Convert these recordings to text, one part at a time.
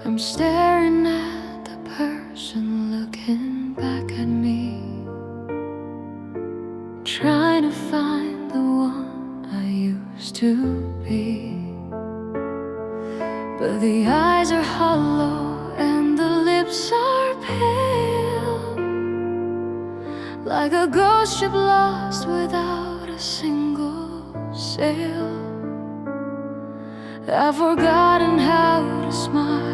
I'm staring at the person looking back at me, trying to find the one I used to be. But the eyes are hollow and the lips are pale, like a ghost ship lost without a single sail. I've forgotten how to smile,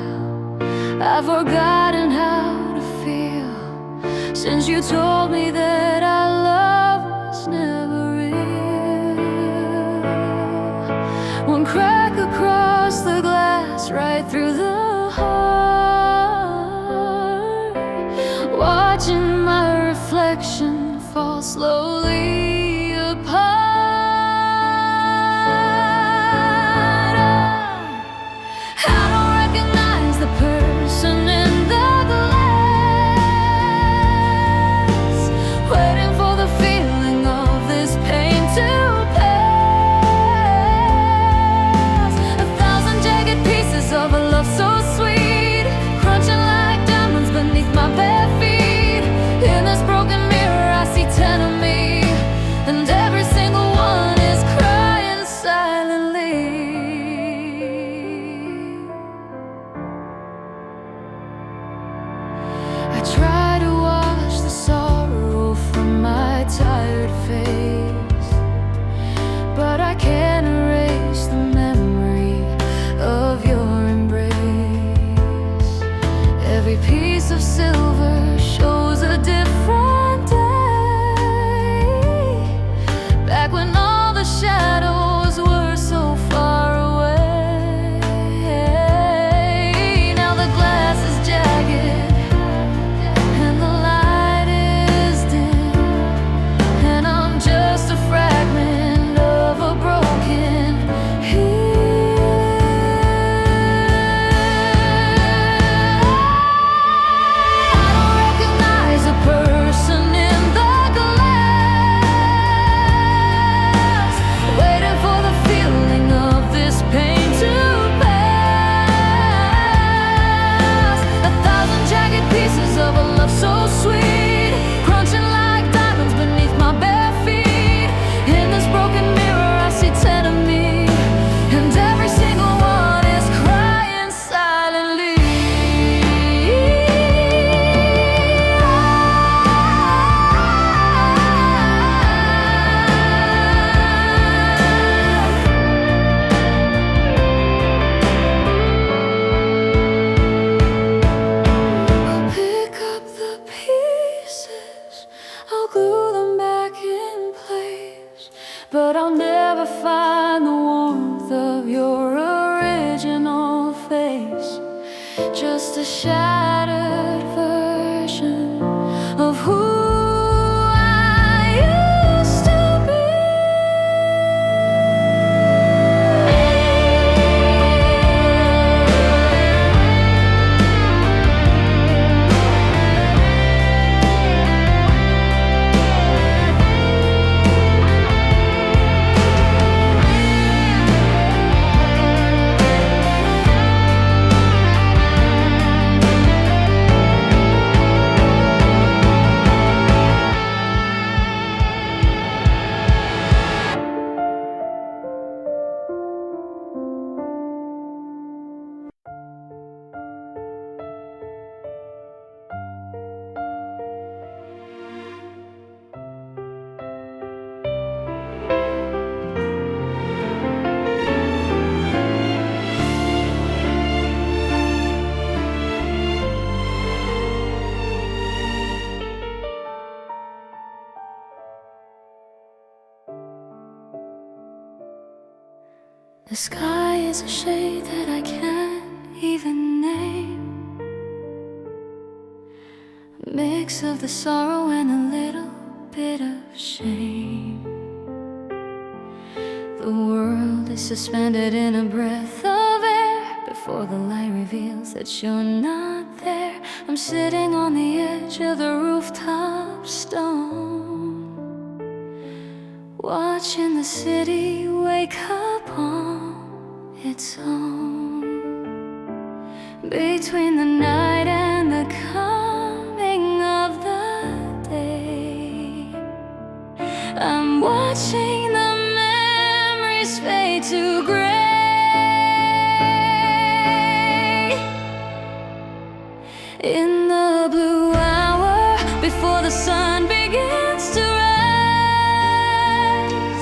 I've forgotten how to feel, since you told me that our love was never real. One crack across the glass, right through the heart, watching my reflection fall slowly apart. I try to wash the sorrow from my tired face, but I can't erase the memory of your embrace. Every piece of silver shows a different day, back when all the shadows were so far away. Now the glass is jagged, but I'll never find the warmth of your original face. Just a shattered version of who I used to be. The sky is a shade that I can't even name, a mix of the sorrow and a little bit of shame. The world is suspended in a breath of air before the light reveals that you're not there. I'm sitting on the edge of the rooftop stone, watching the city wake up on its own. between the night and the coming of the day. I'm watching the memories fade to gray. In the blue hour before the sun begins to rise,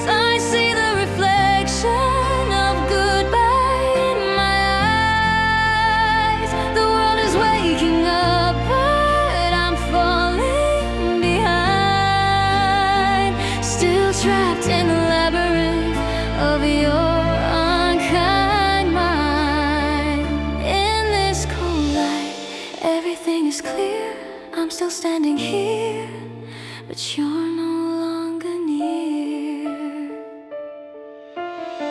I see the reflection of goodbye in my eyes. The world is waking up, but I'm falling behind, still trapped in the labyrinth of your unkind mind. In this cold light, everything is clear. I'm still standing here, but you're no longer near.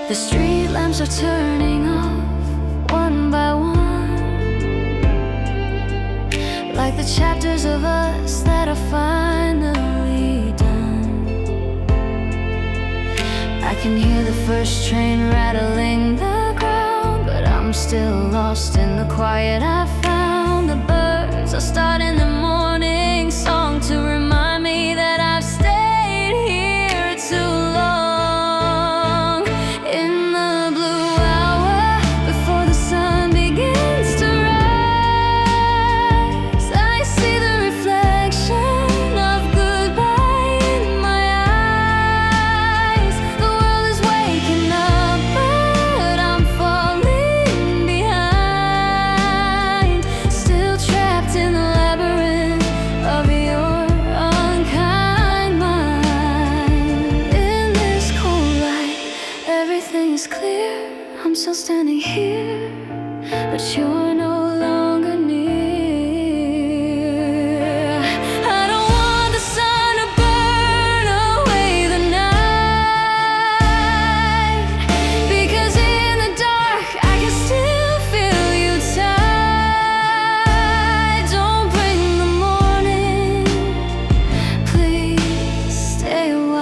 The street lamps are turning off one by one, like the chapters of us that are finally done. I can hear the first train rattling the ground, but I'm still lost in the quiet I found. The birds are starting the morning song to remind me that I've stayed here too long. In the blue hour before the sun begins to rise, I see the reflection of goodbye in my eyes. The world is waking up, but I'm falling behind, still trapped in the labyrinth of your unkind mind. In this cold light, everything is clear. I'm still standing here, but you're no longer near. I don't want the sun to burn away the night, because in the dark I can still feel you tight. Don't bring the morning, please stay a while.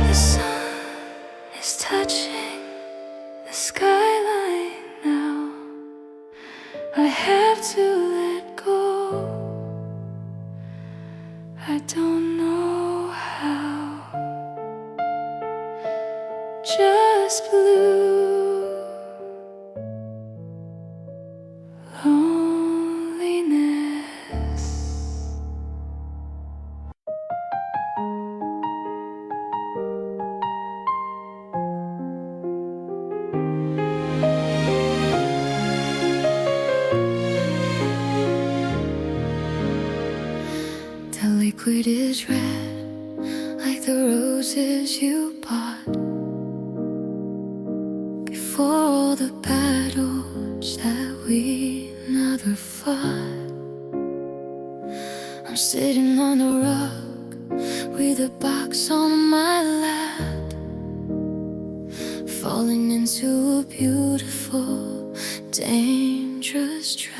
The sun is touching the skyline now. I have to let go. I don't know how. Just blue loneliness. The liquid is red, like the roses you bought before all the battles that we never fought. I'm sitting on a rock with a box on my lap, falling into a beautiful, dangerous trap.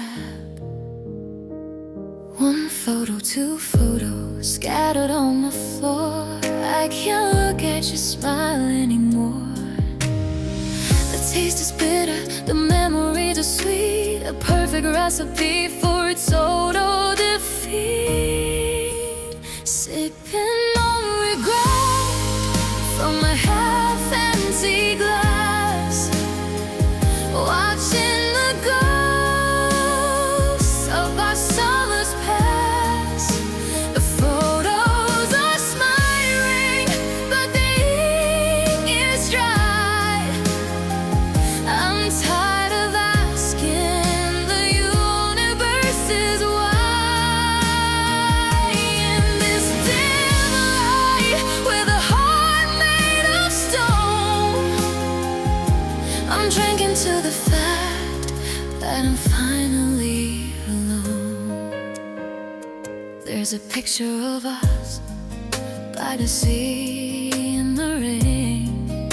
One photo, two photos scattered on the floor. I can't look at your smile anymore. The taste is bitter, the memories are sweet, a perfect recipe for total defeat. Sipping on regret from a half-empty glass, watching the ghosts of our summers pass. The photos are smiling, but the ink is dry. I'm tired of asking the universe's why. In this dim light with a heart made of stone, I'm drinking to the fact that I'm finally There's a picture of us by the sea in the rain.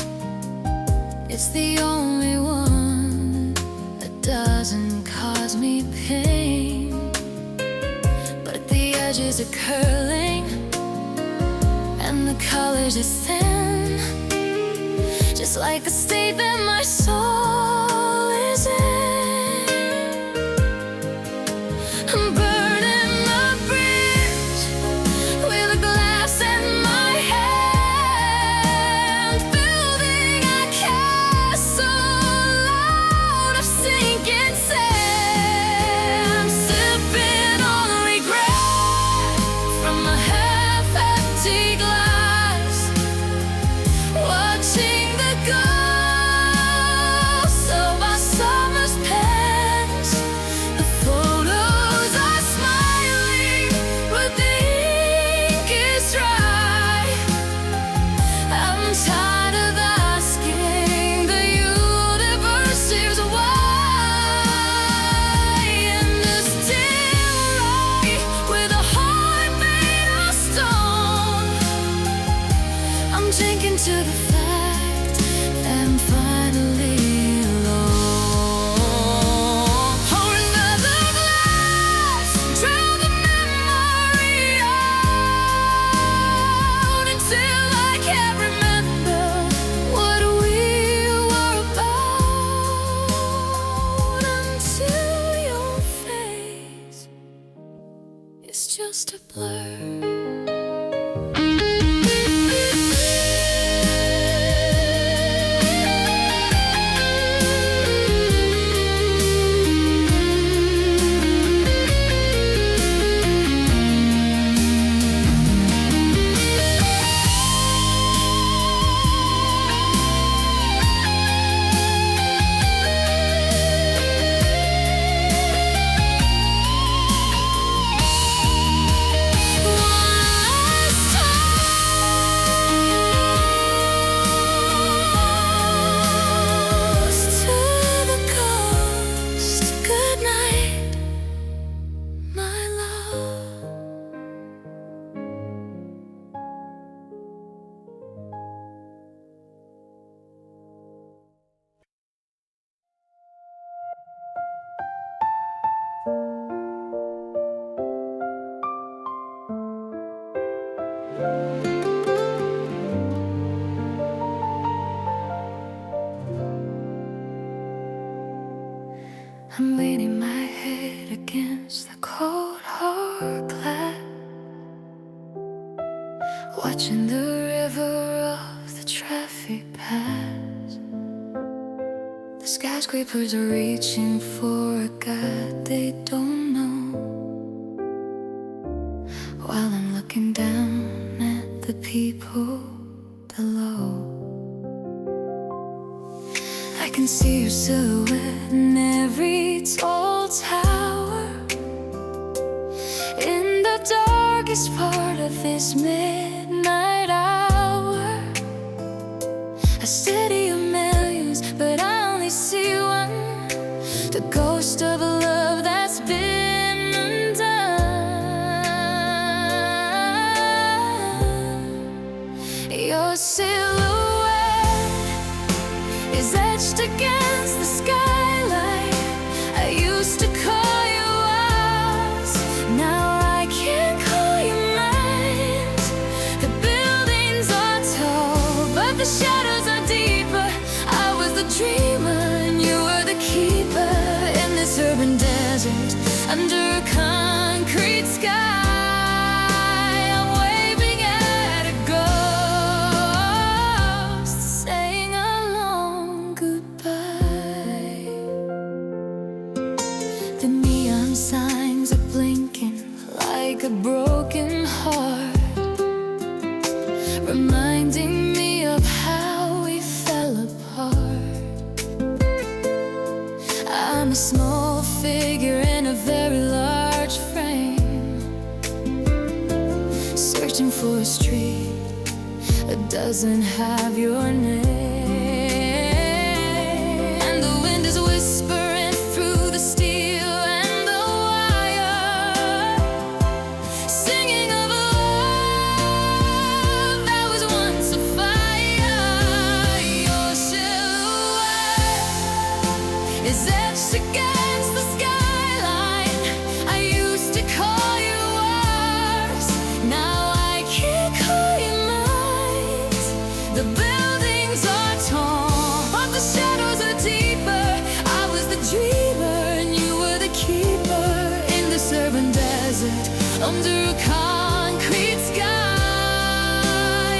It's the only one that doesn't cause me pain, but the edges are curling and the colors are thin, just like the state that my soul is in. I'm burning the bridge with a glass in my hand, building a castle out of sinking sand, sipping on regret from a half-empty glass, watching the ghosts of our summer's past. The photos are smiling, but the ink is dry. I'm tired of asking the universe here's why. In this dim light, with a heart made of stone, I'm drinking to the fact that I'm finally alone. Pour another glass, drown the memory out until I can't remember what we were about, until your face is just a blur. I'm leaning my head against the cold hard glass, watching the river of the traffic pass. The skyscrapers are reaching for a God they don't know, while I'm looking down at the people below. I can see your silhouette in every tall tower, in the darkest part of this midnight hour. I study your millions, but I only see one, the ghost of a love that's been undone. Your silhouette is etched against the skyline. I used to call you ours, now I can't call you mine. The buildings are tall, but the shadows are deeper. I was the dreamer and you were the keeper, in this urban desert under a concrete sky. I'm waving at a ghost, saying a long goodbye. The neon signs are blinking like a broken heart, reminding me of how we fell apart. I'm a small figure in a very large frame, searching for a street that doesn't have your name. And the wind is whispering through the steel and the wire, singing desert, under a concrete sky.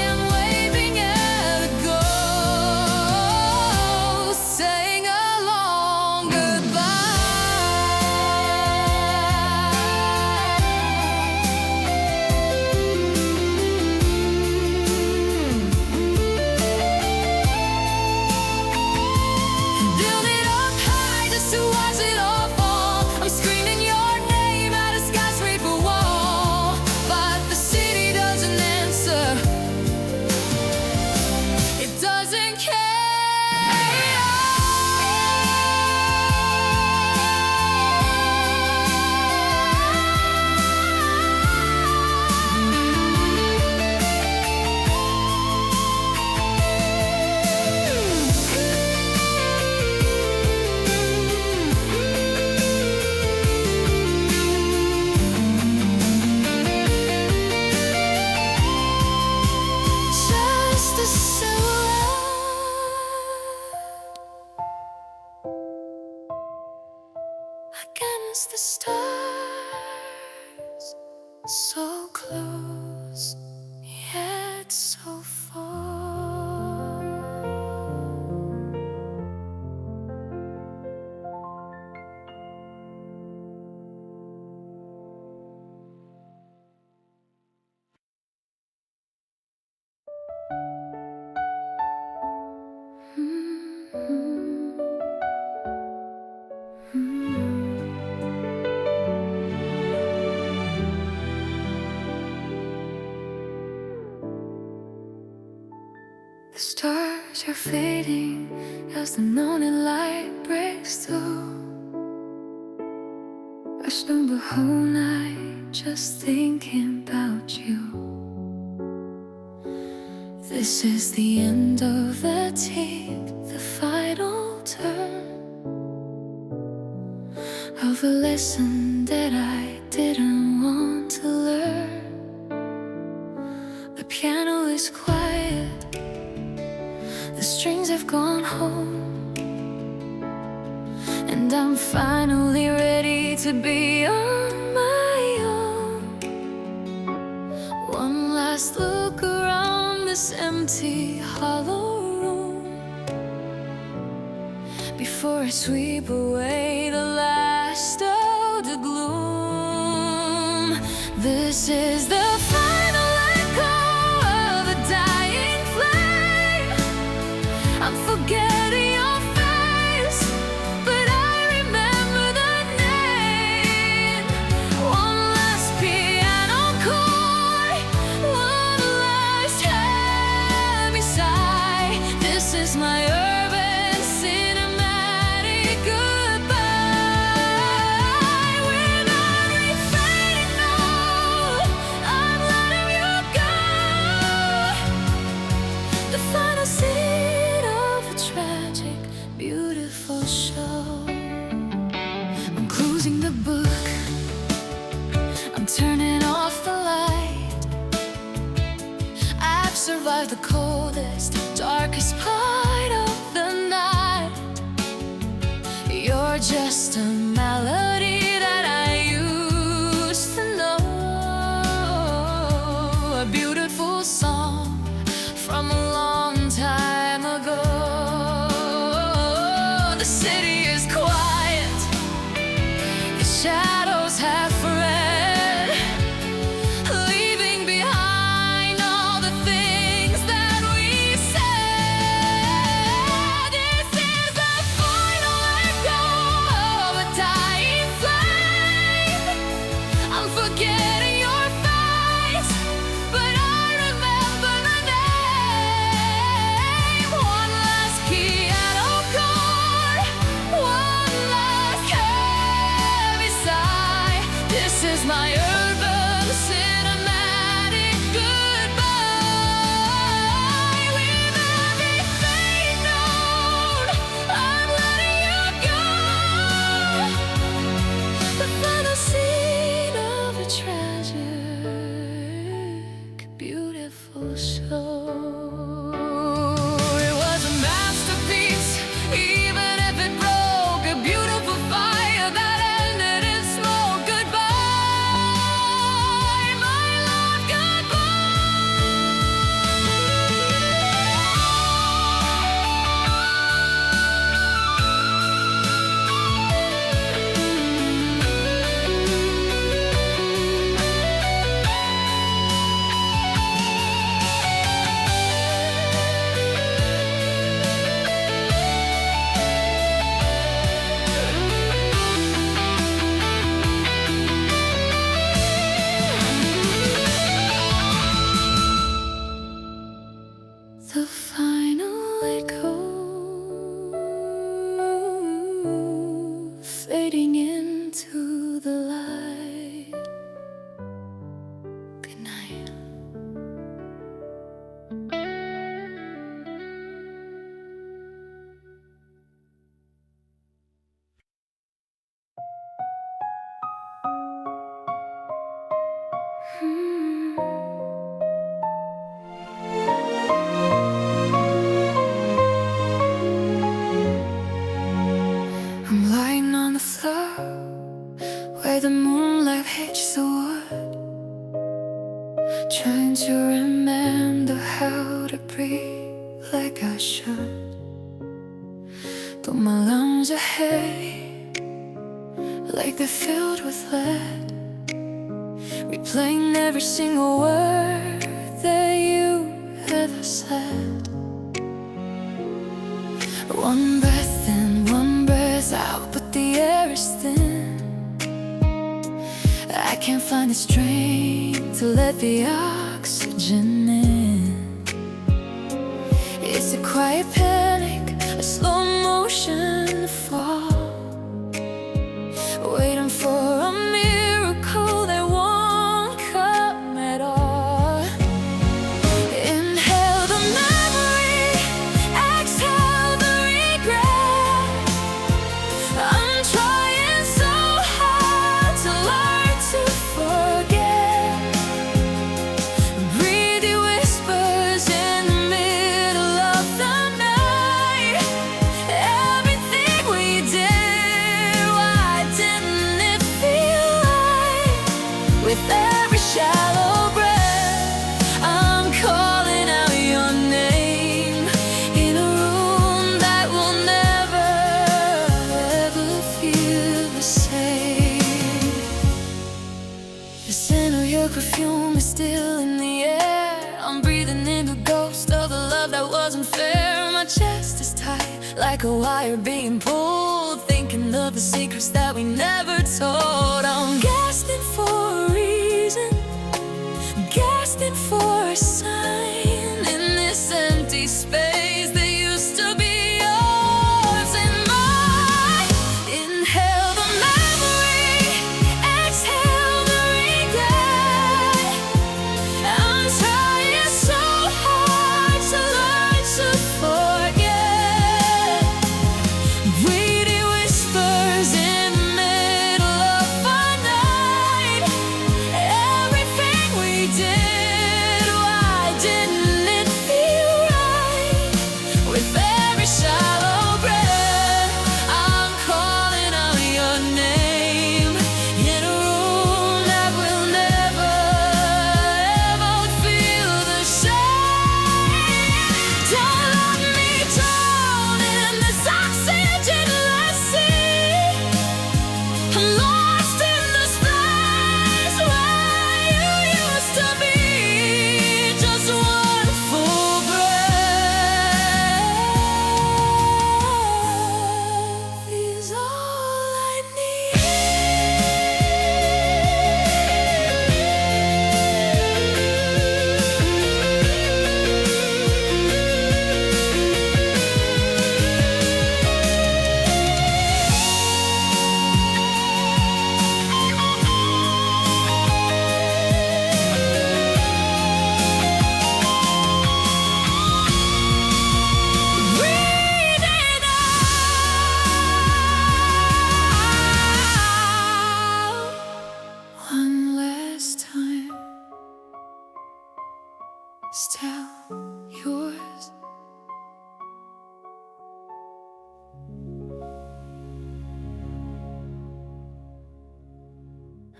I'm waving at a ghost, saying a long against the stars, so close yet so far. The stars are fading as the morning light breaks through. I spent the whole night just thinking about you. This is the end of the tape, the final turn of a lesson that I didn't want to learn. The piano is quiet, the strings have gone home, and I'm finally ready to be on my own. One last look around this empty, hollow room before I sweep away the last of the gloom. This is the final echo of a dying flame. I'm forgetting your face, but I remember the name. One last piano chord, one last heavy sigh. This is my urban cinematic goodbye. With every fading note, I'm letting you go. The final scene of a tragic, beautiful show. I'm closing the book, I'm turning off the light. I've survived the coldest, darkest part of the night. You're just a melody that I used to know, a beautiful song from a long time ago. The city is quiet, the shadows have fled, leaving behind all the things that we said. This is the final echo of a dying flame. I'm forgetting your face, but I remember the name. One last piano chord, one last heavy sigh. This is my urban cinematic goodbye. With every fading note, I'm letting you go. The final scene of a tragic, beautiful show. It was a masterpiece, even if it broke. A beautiful fire that ended in smoke. Goodbye. Mm. I'm lying on the floor where the moonlight hits the wood, trying to remember how to breathe like I should. But my lungs are heavy, like they're filled with lead, replaying every single word that you ever said. One breath in, one breath out, but the air is thin. I can't find the strength to let the oxygen in. It's a quiet panic, a slow motion fall, waiting for a miracle that won't come at all. Inhale the memory, exhale the regret. I'm trying so hard to learn to forget. Breathe your whispers in the middle of the night. Everything we did, why didn't it feel right? With every shallow breath, I'm calling out your name, in a room that will never, ever feel the same. The scent of your perfume is still in the air. I'm breathing in the ghost of a love that wasn't fair. My chest is tight, like a wire being pulled, thinking of the secrets that we never told. I'm gasping for a reason, gasping for a sign, in this empty space that used to be yours and mine. Inhale the memory, exhale the regret. I'm trying so hard to learn to forget. Breathe whispers in the middle of a night. Everything we did, why didn't it feel right? With every shallow breath, I'm calling out your name, in a room that will never, ever feel the same. Don't let me drown in this oxygenless sea. I'm lost in this place where you used to be. Just one full breath is all I breathe it out. One last time, still yours.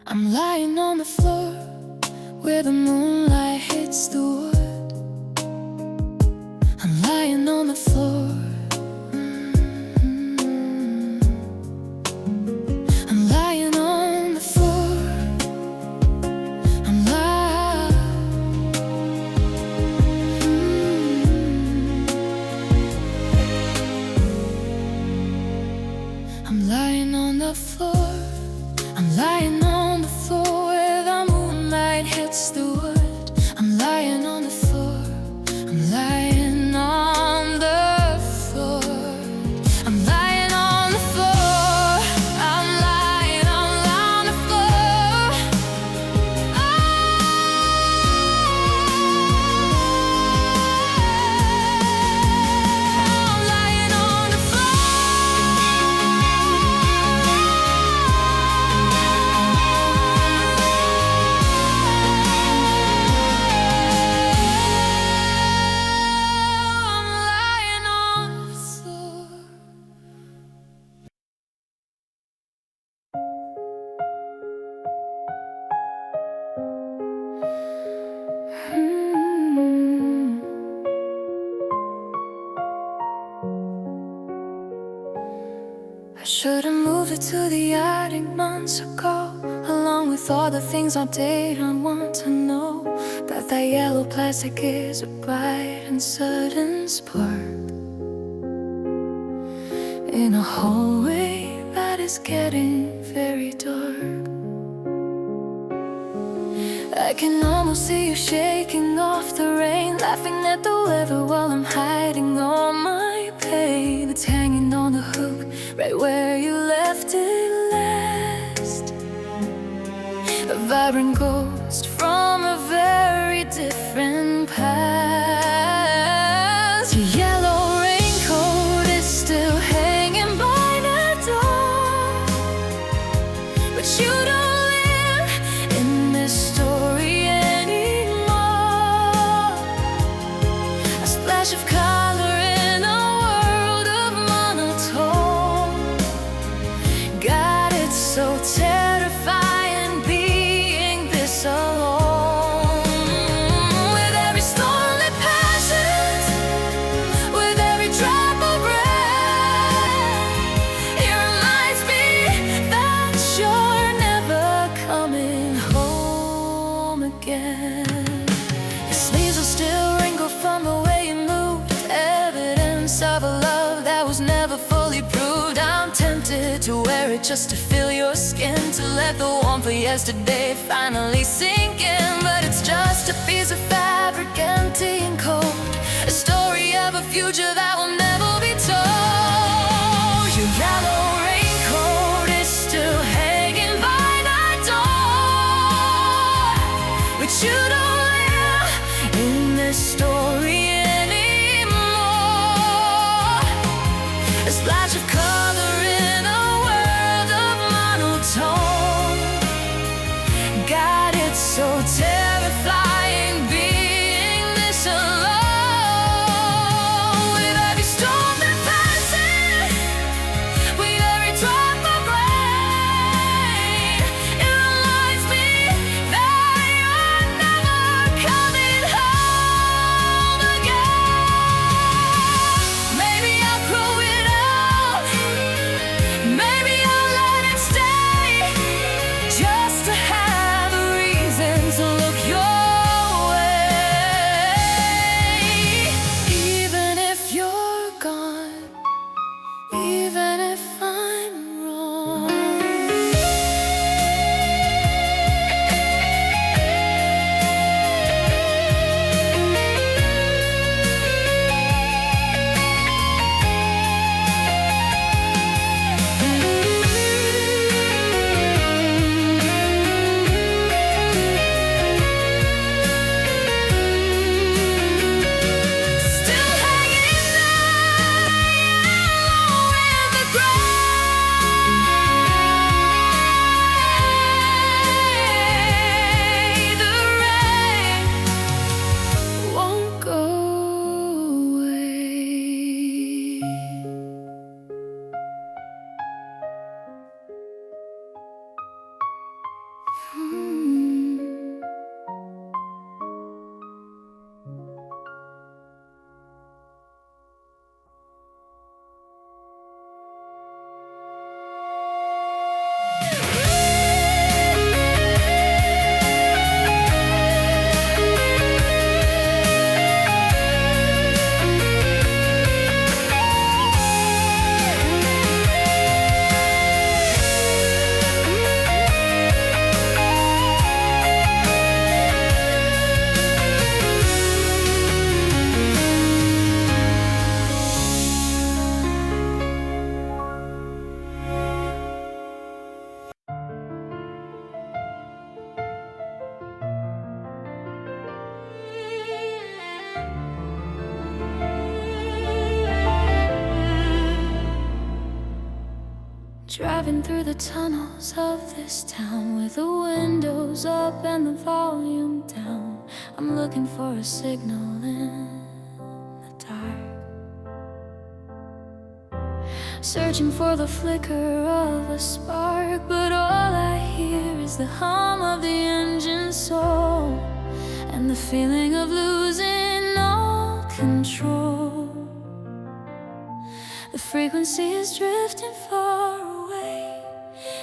I'm lying on the floor where the moonlight hits the wood. I'm lying on the floor. I'm lying on the floor. I'm lying on the floor. I'm lying on the floor where the moonlight hits the wood. I'm lying on the floor. I'm lying on the floor. I'm lying on the floor. I'm lying on the floor. I'm lying on the floor. to the attic months ago, along with all the things our date I want to know. But that yellow plastic is a bright and sudden spark in a hallway that is getting very dark. I can almost see you shaking off the rain, laughing at the weather while I'm hiding all my pain. It's hanging on the hook, right where you left it last. A vibrant ghost from a very different past. Your yellow raincoat is still hanging by the door, but you don't live in this story anymore. A splash of color in a world of monotone. God, it's so terrifying being this alone. With every storm that passes, with every drop of rain, it reminds me that you're never coming home again. Your sleeves will still wrinkle from the way you moved, evidence of a love that was never fully proved. I'm tempted to wear it just to feel your skin, to let the warmth of yesterday finally sink in. But it's just a piece of fabric, empty and cold, a story of a future that will never be told. Your yellow raincoat is still hanging by that door, but you don't live in this story anymore. A splash of color in a world of monotone. God, it's so terrifying being this alone. With every storm that passes, with every drop of rain, it reminds me that you're never coming home again. Maybe I'll grow it out, maybe I'll let it stay, just to have a reason to look your way. Even if you're gone, even if I'm wrong. Still hanging there, yellow in the gray. The rain won't go away. Driving through the tunnels of this town, with the windows up and the volume down. I'm looking for a signal in the dark, searching for the flicker of a spark. But all I hear is the hum of the engine soul, and the feeling of losing all control. The frequency is drifting far away,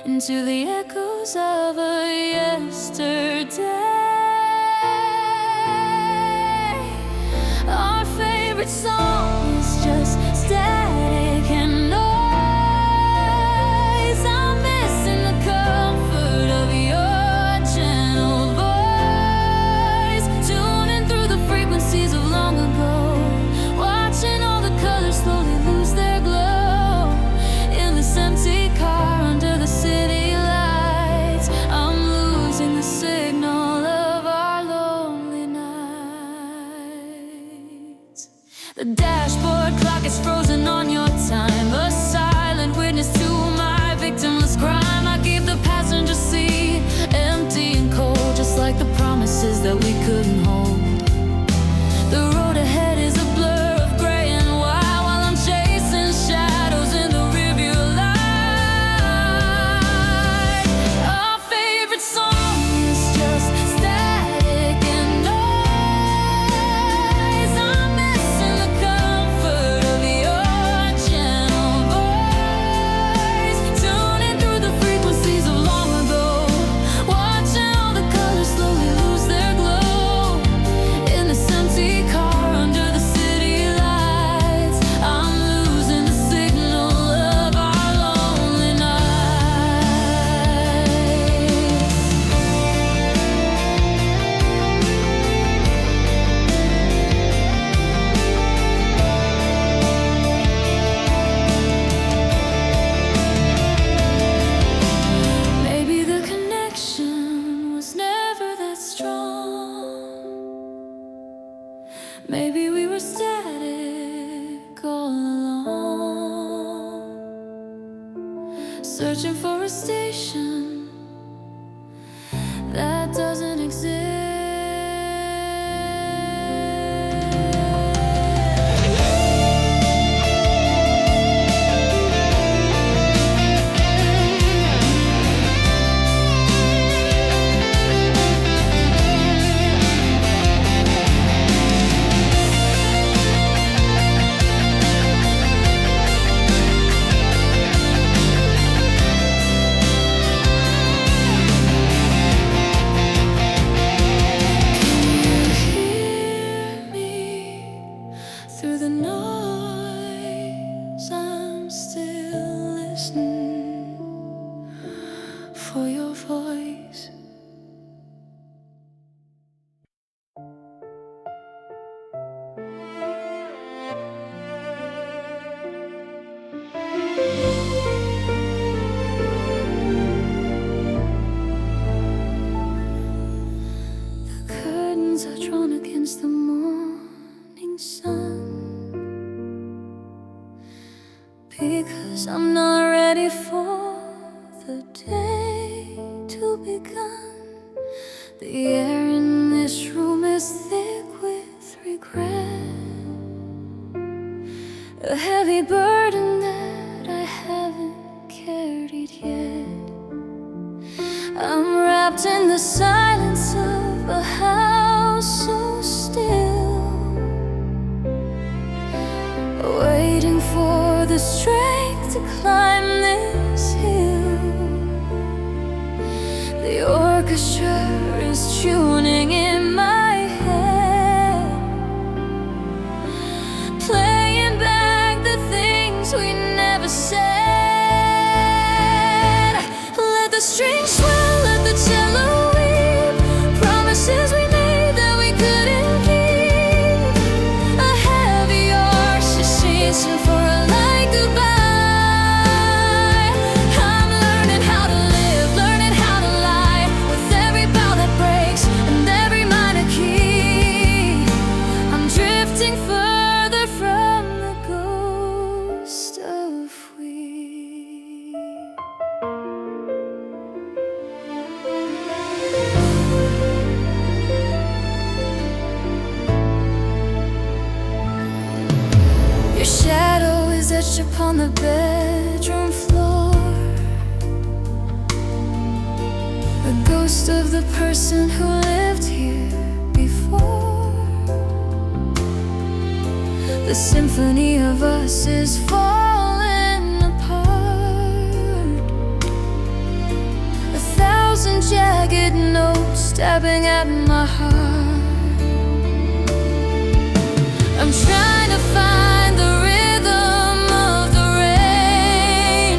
into the echoes of a yesterday. Our favorite song is just static and noise. I'm missing the comfort of your gentle voice, tuning through the frequencies of long ago, watching all the colors slowly lose their glow in this empty car under the city lights. I'm losing the signal of our lonely nights. The dashboard clock is frozen on your time, a silent witness to my victimless crime. I keep the passenger seat empty and cold, just like the promises that we couldn't hold. The road ahead is a blur of gray and while I'm chasing shadows in the rearview light. Our favorite song is just static and noise. I'm missing the comfort of your gentle voice, tuning through the frequencies of long ago, watching all the colors slowly lose their glow in this empty car under the city lights. I'm losing the signal of our lonely nights. Maybe the connection was never that strong. Maybe we were static all along, searching for a station that doesn't exist. Through the noise, I'm still listening for your voice. The curtains are drawn against the morning sun, because I'm not ready for the day to begin. The air in this room is thick with regret, a heavy burden that I haven't carried yet. I'm wrapped in the silence of a house so still, waiting for the strength to climb this hill. The orchestra is tuning in my head, playing back the things we never said. Let the strings swell, let the cello weep, promises we made that we couldn't keep. A heavy arch is chasing for a light goodbye. I'm learning how to live, learning how to lie, with every bow that breaks and every minor key. I'm drifting further from the ghost of we. Your shadow is etched upon the bedroom floor, the ghost of the person who lived here before. The symphony of us is falling apart. stabbing at my heart. I'm trying to find the rhythm of the rain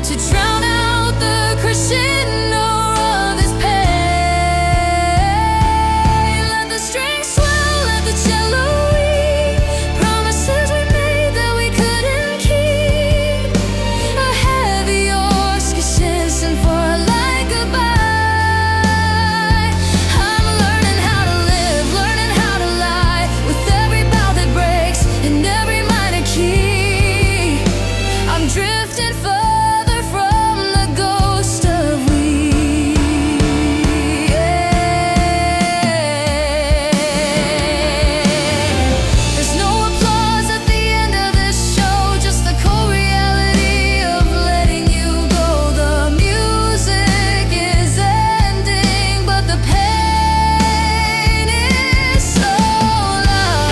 to drown out the crescendo of this pain. Let the strings swell, let the cello weep, promises we made that we couldn't keep. A heavy orchestra sing for a light goodbye. I'm learning how to live, learning how to lie, with every bow that breaks and every minor key. I'm drifting further from the ghost of we. There's no applause at the end of this show, just the cold reality of letting you go. The music is ending, but the pain is so loud.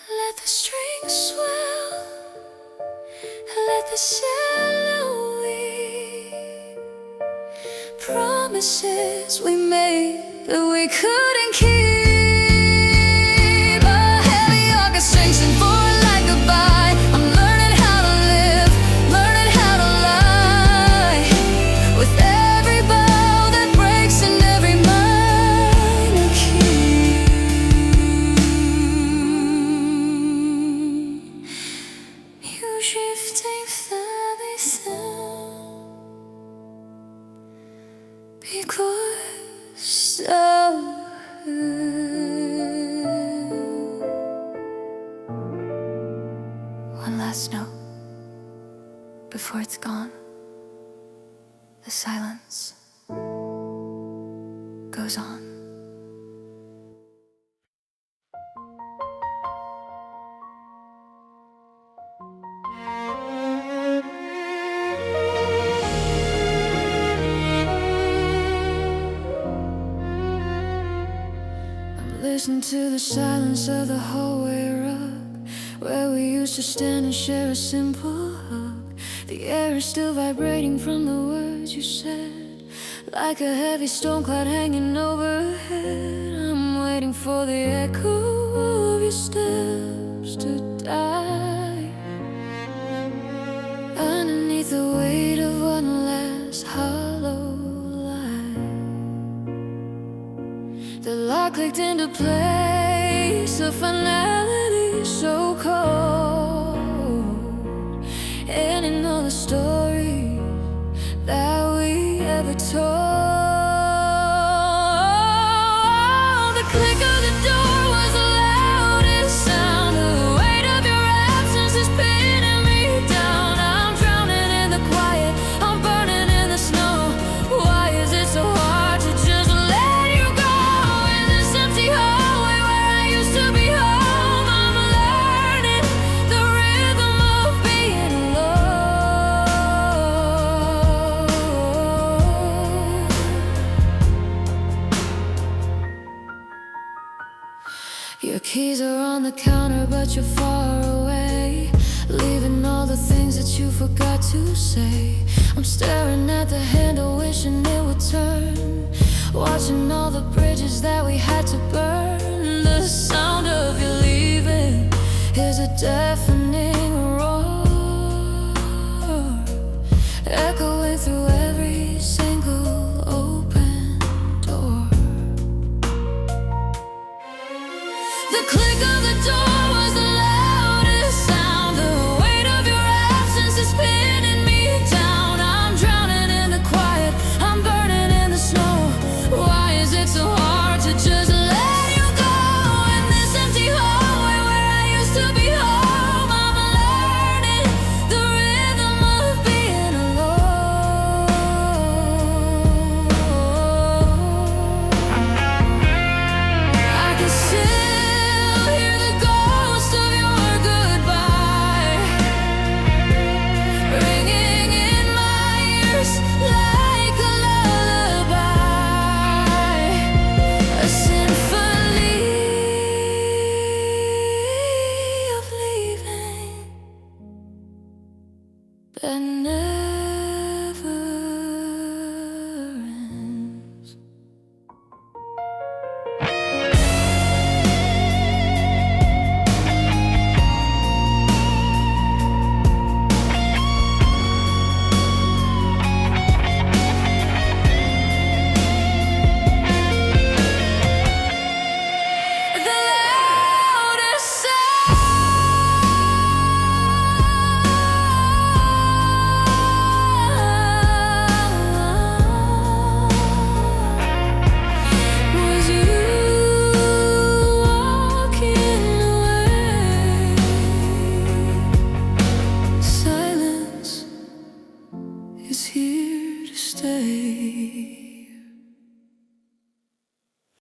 Let the strings swell, let the cello weep, promises we made that we couldn't keep. A heavy orchestra sing for a light goodbye. I'm learning how to live, learning how to lie, with every bow that breaks and every minor key. You drifting further sound because of one last note before it's gone. The silence goes on. Listen to the silence of the hallway rug, where we used to stand and share a simple hug. The air is still vibrating from the words you said, like a heavy storm cloud hanging overhead. I'm waiting for the echo of your steps to die underneath the weight of one last hollow lie. The lock clicked into place, a finality so cold, ending all the stories that we ever told. The click of the door was the loudest sound. The weight of your absence is pinning me down. I'm drowning in the quiet, I'm burning in the snow. Why is it so hard to just let you go? In this empty hallway where I used to be home, I'm learning the rhythm of being alone. Your keys are on the counter, but you're far away, leaving all the things that you forgot to say. I'm staring at the handle, wishing it would turn, watching all the bridges that we had to burn. The sound of you leaving is a deafening roar, echoing through every single open door. The click of the door was the loudest sound. The weight of your absence is pinning me down. I'm drowning in the quiet, I'm burning in the snow. Why is it so hard to just let you go? In this empty hallway where I used to be home, I'm learning the rhythm of being alone. I can still hear the ghost of stay.